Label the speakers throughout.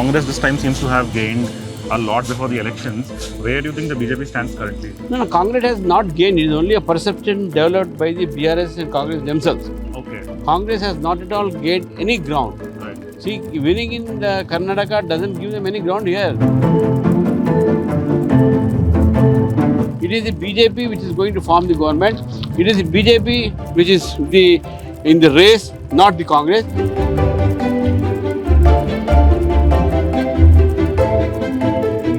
Speaker 1: Congress this time seems to have gained a lot before the elections. Where do you think the BJP stands currently?
Speaker 2: No, Congress has not gained. It is only a perception developed by the BRS and Congress themselves.
Speaker 1: Okay.
Speaker 2: Congress has not at all gained any ground.
Speaker 1: Right.
Speaker 2: See, winning in Karnataka doesn't give them any ground here. It is the BJP which is going to form the government. It is the BJP which is in the race, not the Congress.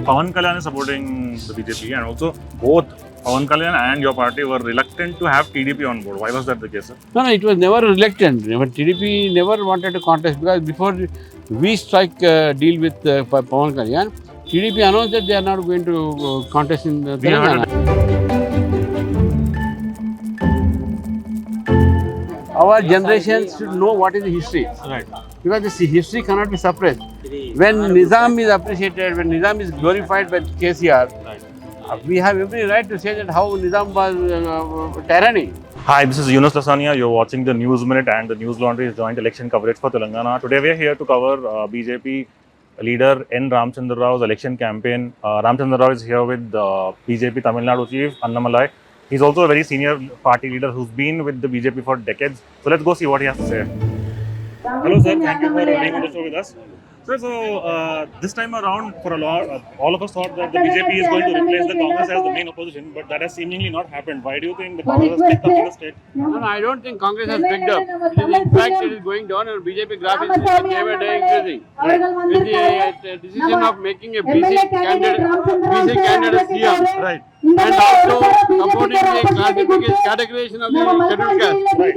Speaker 1: Pawan Kalyan is supporting the BJP, and also both Pawan Kalyan and your party were reluctant to have TDP on board. Why was that the case, sir?
Speaker 2: No, it was never reluctant. TDP never wanted to contest because before we strike deal with Pawan Kalyan, TDP announced that they are not going to contest in Telangana. Our generation should know what is the history.
Speaker 1: Right.
Speaker 2: Because the history cannot be suppressed. When Nizam is appreciated, when Nizam is glorified by KCR, we have every right to say that how Nizam was tyranny.
Speaker 1: Hi, this is Yunus Lasania. You're watching the News Minute and the News Laundry's joint election coverage for Telangana. Today we are here to cover BJP leader N. Ramchander Rao's election campaign. Ramchander Rao is here with BJP Tamil Nadu chief Annamalai. He's also a very senior party leader who's been with the BJP for decades. So let's go see what he has to say. Hello sir, thank you for being on the show with us. Sir, so this time around, for a lot, all of us thought that the BJP is going to replace the Congress as the main opposition, but that has seemingly not happened. Why do you think the Congress has picked up in the state?
Speaker 2: No, I don't think Congress has picked up. In fact, it is going down and BJP graph is day by day increasing. With the decision of making a BC candidate as CM.
Speaker 1: Right.
Speaker 2: And also supporting the categorization of the scheduled caste.
Speaker 1: Right.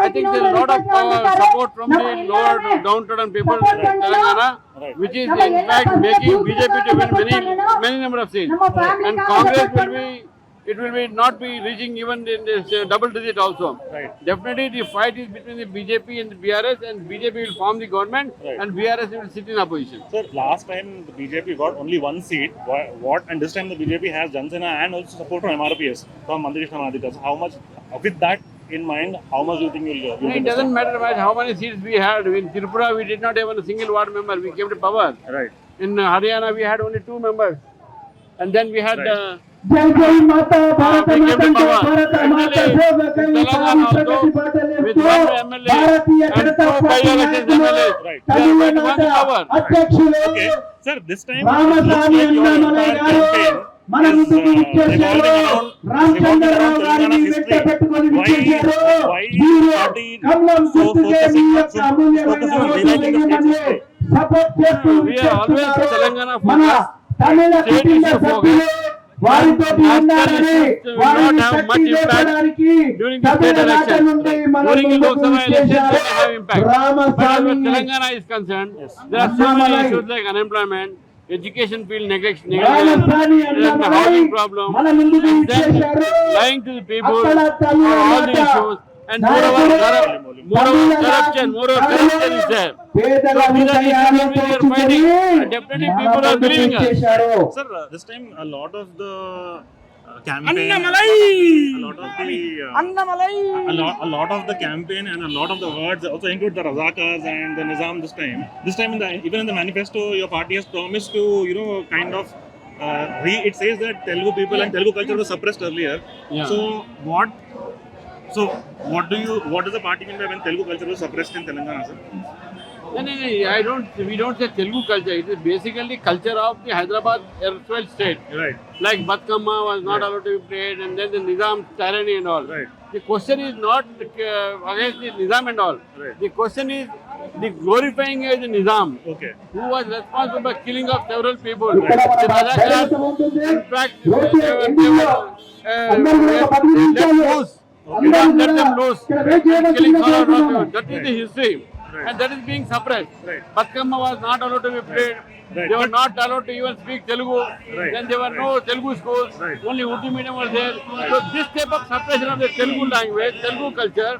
Speaker 2: I think there is a lot of support from the lower downtrodden people in Telangana, which is in fact making BJP to win many number of seats. And Congress will not be reaching even in this double digit also.
Speaker 1: Right.
Speaker 2: Definitely the fight is between the BJP and the BRS, and BJP will form the government and BRS will sit in opposition.
Speaker 1: Sir, last time the BJP got only one seat. And this time the BJP has Jansena and also support from MRPS, from Mandri Krishna Madhika. So how much, with that in mind, how much do you think you'll
Speaker 2: No, it doesn't matter much how many seats we had. In Tripura, we did not have a single ward member. We came to power.
Speaker 1: Right.
Speaker 2: In Haryana, we had only 2 members. And then we had...
Speaker 1: Right.
Speaker 2: we came to power. Telangana also, with 1 MLA and 2 by-elections MLAs.
Speaker 1: Right.
Speaker 2: We are going to win power.
Speaker 1: Okay. Sir, this time it looks like your entire campaign is revolving around Telangana's history. Why party so focusing on rewriting the state's history?
Speaker 2: We are always Telangana focused, state issue focused. National issues will not have much impact during the state elections. During the Lok Sabha elections, they may have impact. But as far as Telangana is concerned, there are so many issues like unemployment, education field negligence, housing problem, and then lying to the people for all the issues. And moreover, corruption is there. So these are the issues which we are fighting, and definitely people are believing us.
Speaker 1: Sir, this time a lot of the campaign, a lot of the campaign and a lot of the words also include the Razakars and the Nizam this time. This time, even in the manifesto, your party has promised to, kind of, it says that Telugu people and Telugu culture was suppressed earlier.
Speaker 2: Yeah.
Speaker 1: So what does the party mean by when Telugu culture was suppressed in Telangana, sir?
Speaker 2: No, we don't say Telugu culture. It is basically culture of the Hyderabad erstwhile state.
Speaker 1: Right.
Speaker 2: Like Batkamma was not allowed to be played, and then the Nizam tyranny and all.
Speaker 1: Right.
Speaker 2: The question is not against the Nizam and all.
Speaker 1: Right.
Speaker 2: The question is the glorifying of the Nizam,
Speaker 1: Okay.
Speaker 2: who was responsible for killing of several people. The Razakars, in fact, they let loose. You don't let them loose. Killing thousands of people. That is the history.
Speaker 1: Right.
Speaker 2: And that is being suppressed.
Speaker 1: Right.
Speaker 2: Batkamma was not allowed to be played.
Speaker 1: Right.
Speaker 2: They were not allowed to even speak Telugu.
Speaker 1: Right.
Speaker 2: Then there were no Telugu schools.
Speaker 1: Right.
Speaker 2: Only Urdu medium was there. So this type of suppression of the Telugu language, Telugu culture,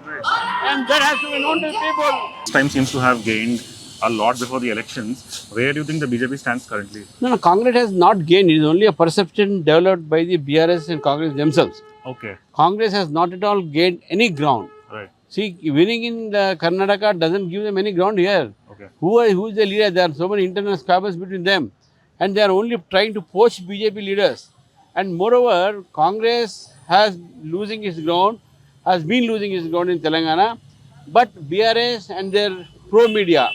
Speaker 2: and that has to be known to the people.
Speaker 1: This time seems to have gained a lot before the elections. Where do you think the BJP stands currently?
Speaker 2: No, Congress has not gained. It is only a perception developed by the BRS and Congress themselves.
Speaker 1: Okay.
Speaker 2: Congress has not at all gained any ground.
Speaker 1: Right.
Speaker 2: See, winning in Karnataka doesn't give them any ground here.
Speaker 1: Okay. Okay.
Speaker 2: Who is the leader? There are so many internal squabbles between them, and they are only trying to poach BJP leaders. And moreover, Congress has been losing its ground in Telangana, but BRS and their pro-media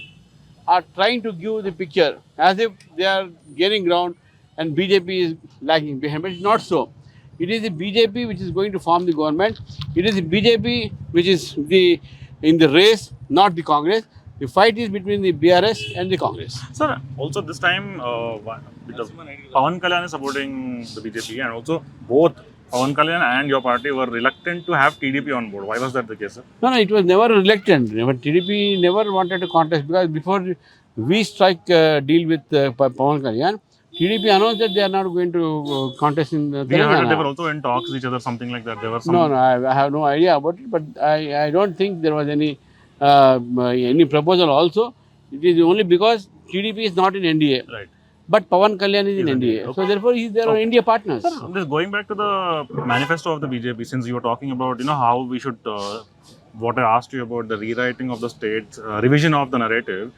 Speaker 2: are trying to give the picture as if they are gaining ground and BJP is lagging behind. But it's not so. It is the BJP which is going to form the government. It is the BJP which is in the race, not the Congress. The fight is between the BRS and the Congress.
Speaker 1: Sir, also this time, because Pawan Kalyan is supporting the BJP, and also both Pawan Kalyan and your party were reluctant to have TDP on board. Why was that the case, sir?
Speaker 2: No, it was never reluctant. But TDP never wanted to contest because before we strike deal with Pawan Kalyan, TDP announced that they are not going to contest in
Speaker 1: We heard that they were
Speaker 2: Telangana.
Speaker 1: also in talks with each other, something like that. There were some.
Speaker 2: No, I have no idea about it, but I don't think there was any proposal also. It is only because TDP is not in NDA,
Speaker 1: Right.
Speaker 2: but Pawan Kalyan is in
Speaker 1: Is in
Speaker 2: NDA.
Speaker 1: NDA.
Speaker 2: So therefore, they are India partners.
Speaker 1: Sir, this going back to the manifesto of the BJP, since you were talking about, how we should, what I asked you about the rewriting of the state, revision of the narrative.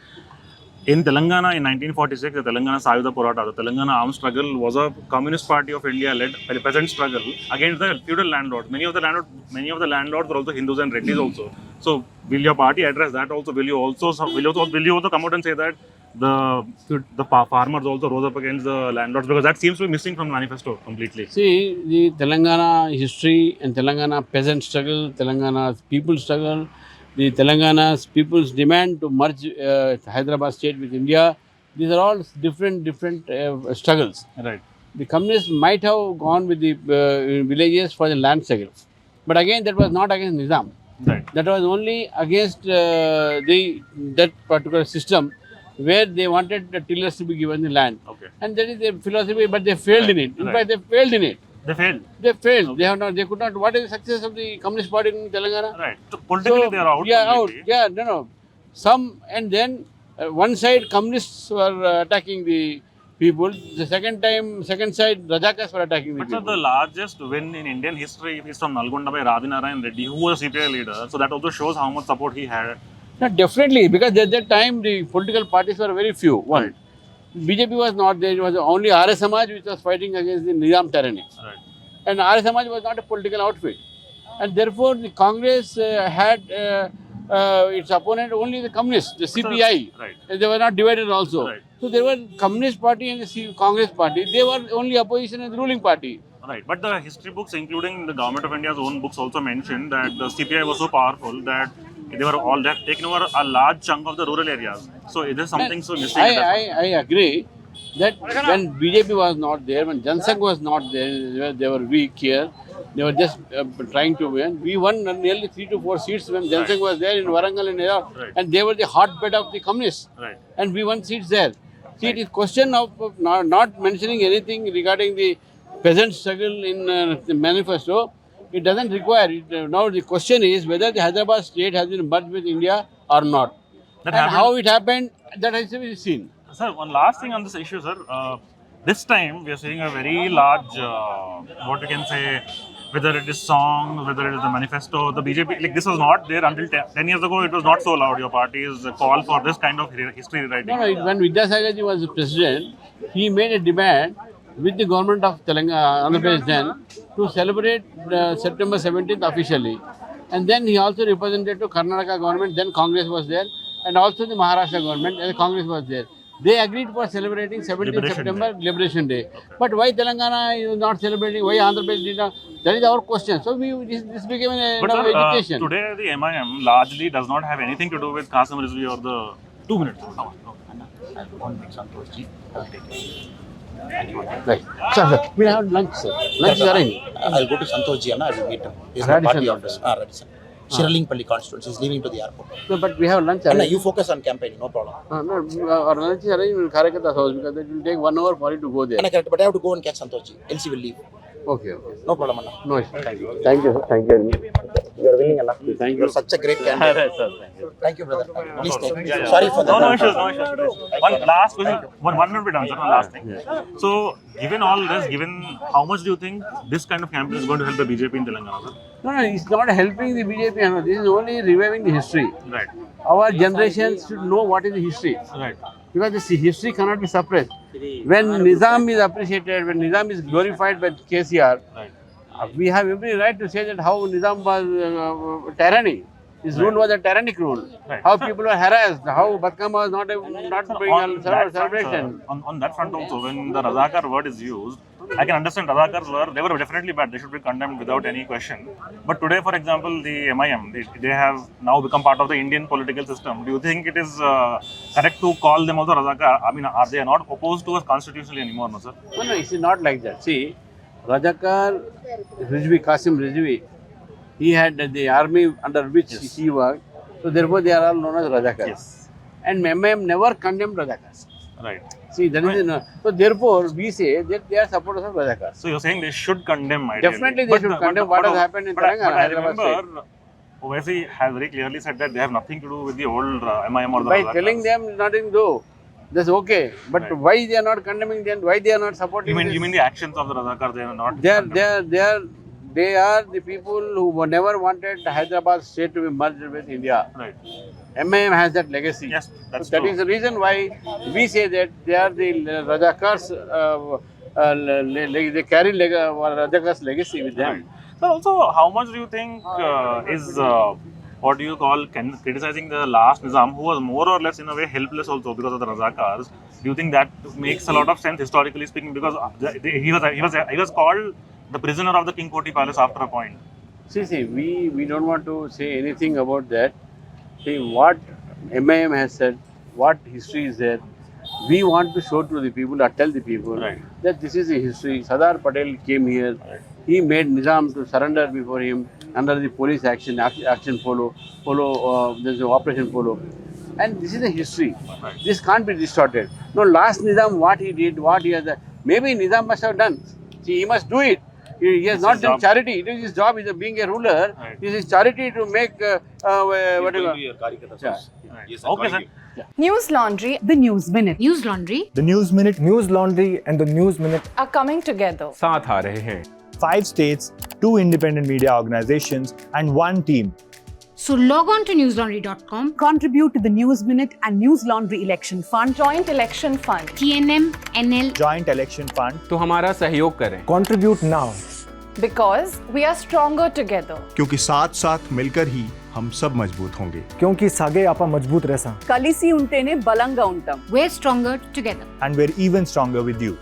Speaker 1: In Telangana in 1946, the Telangana Sayuda Porata, the Telangana armed struggle was a Communist Party of India led peasant struggle against the feudal landlords. Many of the landlords were also Hindus and Reddis also. So, will your party address that also? Will you also come out and say that the farmers also rose up against the landlords, because that seems to be missing from the manifesto completely.
Speaker 2: See, the Telangana history and Telangana peasant struggle, Telangana's people struggle, the Telangana's people's demand to merge Hyderabad state with India, these are all different struggles.
Speaker 1: Right.
Speaker 2: The communists might have gone with the villages for the land struggles. But again, that was not against Nizam.
Speaker 1: Right.
Speaker 2: That was only against that particular system where they wanted the tillers to be given the land.
Speaker 1: Okay.
Speaker 2: And that is their philosophy, but they failed in it. In fact, they failed in it.
Speaker 1: They failed.
Speaker 2: They failed.
Speaker 1: Okay.
Speaker 2: They could not. What is the success of the Communist Party in Telangana?
Speaker 1: Right. So, politically, they are out.
Speaker 2: Yeah, out.
Speaker 1: completely.
Speaker 2: Yeah, no. Some, and then one side communists were attacking the people. The second side Razakars were attacking the
Speaker 1: But sir,
Speaker 2: people.
Speaker 1: the largest win in Indian history is from Nalgonda by Radhinarayan Reddy, who was a CPI leader. So that also shows how much support he had.
Speaker 2: No, definitely, because at that time the political parties were very few. One,
Speaker 1: Right.
Speaker 2: BJP was not there. It was only Arya Samaj which was fighting against the Nizam tyranny.
Speaker 1: Right.
Speaker 2: And Arya Samaj was not a political outfit. And therefore, the Congress had its opponent only the communists, the CPI.
Speaker 1: Right.
Speaker 2: They were not divided also.
Speaker 1: Right.
Speaker 2: So there were Communist Party and the Congress Party. They were only opposition and the ruling party.
Speaker 1: Right. But the history books, including the Government of India's own books, also mentioned that the CPI was so powerful that they were all that taken over a large chunk of the rural areas. So it is something so missing.
Speaker 2: I agree that when BJP was not there, when Jansangh was not there, they were weak here. They were just trying to win. We won nearly 3 to 4 seats when Jansangh was there in Warangal and Neda,
Speaker 1: Right.
Speaker 2: and they were the hotbed of the communists.
Speaker 1: Right.
Speaker 2: And we won seats there. See, it is question of not mentioning anything regarding the peasant struggle in the manifesto. It doesn't require it. Now the question is whether the Hyderabad state has been merged with India or not.
Speaker 1: That
Speaker 2: And
Speaker 1: happened.
Speaker 2: how it happened, that has to be seen.
Speaker 1: Sir, one last thing on this issue, sir. This time we are seeing a very large, what you can say, whether it is songs, whether it is the manifesto, the BJP, like this was not there until 10 years ago. It was not so loud. Your party's call for this kind of history rewriting.
Speaker 2: No, when Vidyasagarji was the president, he made a demand with the government of Telangana, Andhra Pradesh then, to celebrate September 17th officially. And then he also represented to Karnataka government, then Congress was there, and also the Maharashtra government, and the Congress was there. They agreed for celebrating 17th
Speaker 1: Liberation
Speaker 2: September, Liberation Day. But why Telangana is not celebrating, why Andhra Pradesh did not? That is our question. So this became an
Speaker 1: But sir,
Speaker 2: education.
Speaker 1: today the MIM largely does not have anything to do with Qasim Rizvi or the 2 minutes.
Speaker 2: Right. Sir, we'll have lunch, sir. Lunch is arranged.
Speaker 3: I'll go to Santosh Ji, I will meet him. He's my
Speaker 2: Radisson
Speaker 3: party
Speaker 2: Hotel.
Speaker 3: office. Radisson. Shirlingpalli constituency. He's leaving to the airport.
Speaker 2: No, but we have lunch
Speaker 3: Anna,
Speaker 2: arranged.
Speaker 3: you focus on campaigning, no problem.
Speaker 2: No, our lunch is arranged in Karakata's house because it will take 1 hour for you to go there.
Speaker 3: Anna, correct, but I have to go and catch Santosh Ji. Else he will leave.
Speaker 2: Okay.
Speaker 3: No problem, Anna.
Speaker 2: No issue. Thank you. Thank you.
Speaker 3: You are willing, Anna.
Speaker 2: Thank
Speaker 3: You
Speaker 2: you.
Speaker 3: are such a great candidate.
Speaker 2: Sir, thank you.
Speaker 3: Thank you, brother. Please take.
Speaker 1: Yeah.
Speaker 3: Sorry for that.
Speaker 1: No issues. One last question. One minute done, sir. One last thing. So, given all this, given how much do you think this kind of campaign is going to help the BJP in Telangana, sir?
Speaker 2: No, it's not helping the BJP. This is only reviving the history.
Speaker 1: Right.
Speaker 2: Our generation should know what is the history.
Speaker 1: Right.
Speaker 2: Because this history cannot be suppressed. When Nizam is appreciated, when Nizam is glorified by KCR,
Speaker 1: Right.
Speaker 2: we have every right to say that how Nizam was tyranny. His rule was a tyrannic rule.
Speaker 1: Right.
Speaker 2: How people were harassed, how Batkama was not being celebration.
Speaker 1: On that front also, when the Razakar word is used, I can understand Razakars they were definitely bad. They should be condemned without any question. But today, for example, the MIM, they have now become part of the Indian political system. Do you think it is correct to call them also Razakar? I mean, are they not opposed to us constitutionally anymore, no, sir?
Speaker 2: No, it's not like that. See, Razakar, Qasim Rizvi, he had the army under which he worked. So therefore, they are all known as Razakars.
Speaker 1: Yes.
Speaker 2: And MIM never condemned Razakars.
Speaker 1: Right.
Speaker 2: See, that is so therefore we say that they are supporters of Razakars.
Speaker 1: So you're saying they should condemn, ideally.
Speaker 2: Definitely they should condemn what has happened in Telangana.
Speaker 1: But I remember Owaisi has very clearly said that they have nothing to do with the old MIM or the
Speaker 2: By
Speaker 1: Razakars.
Speaker 2: telling them nothing to do, that's okay. But
Speaker 1: Right.
Speaker 2: why they are not condemning them? Why they are not supporting?
Speaker 1: You mean the actions of the Razakars? They are not.
Speaker 2: They are the people who never wanted Hyderabad state to be merged with India.
Speaker 1: Right.
Speaker 2: MIM has that legacy.
Speaker 1: Yes, that's
Speaker 2: So that
Speaker 1: true.
Speaker 2: is the reason why we say that they are the Razakars. They carry Razakars legacy with them.
Speaker 1: Right. So also, how much do you think is what do you call criticizing the last Nizam, who was more or less in a way helpless also because of the Razakars? Do you think that makes a lot of sense historically speaking? Because he was called the prisoner of the King Koti Palace after a point.
Speaker 2: See, we don't want to say anything about that. See, what MIM has said, what history is there, we want to show to the people or tell the people
Speaker 1: Right.
Speaker 2: that this is a history. Sardar Patel came here,
Speaker 1: Right.
Speaker 2: he made Nizam to surrender before him under the police action Polo, there's the Operation Polo. And this is a history.
Speaker 1: Right.
Speaker 2: This can't be distorted. No, last Nizam, what he did, what he has done, maybe Nizam must have done. See, he must do it. He has not done charity. It is his job. He is being a ruler.
Speaker 1: Right.
Speaker 2: It is his charity to make whatever. Yeah.
Speaker 1: Right. Okay, sir.
Speaker 4: News Laundry, the News Minute
Speaker 5: News Laundry,
Speaker 6: The News Minute, News Laundry and the News Minute.
Speaker 4: are coming together.
Speaker 7: साथ आ रहे हैं
Speaker 6: 5 states, 2 independent media organizations and 1 team.
Speaker 5: so log on to newslaundry.com,
Speaker 8: Contribute to the News Minute and News Laundry Election Fund.
Speaker 4: Joint Election Fund.
Speaker 5: TNM, NL,
Speaker 6: Joint Election Fund.
Speaker 7: तो हमारा सहयोग करें
Speaker 6: Contribute now.
Speaker 4: Because we are stronger together.
Speaker 9: क्योंकि साथ साथ मिलकर ही हम सब मजबूत होंगे
Speaker 6: क्योंकि सागे आपा मजबूत रेसा
Speaker 8: కలిసి ఉంటేనే బలంగా ఉంటాం.
Speaker 5: we're stronger together.
Speaker 6: and we're even stronger with you.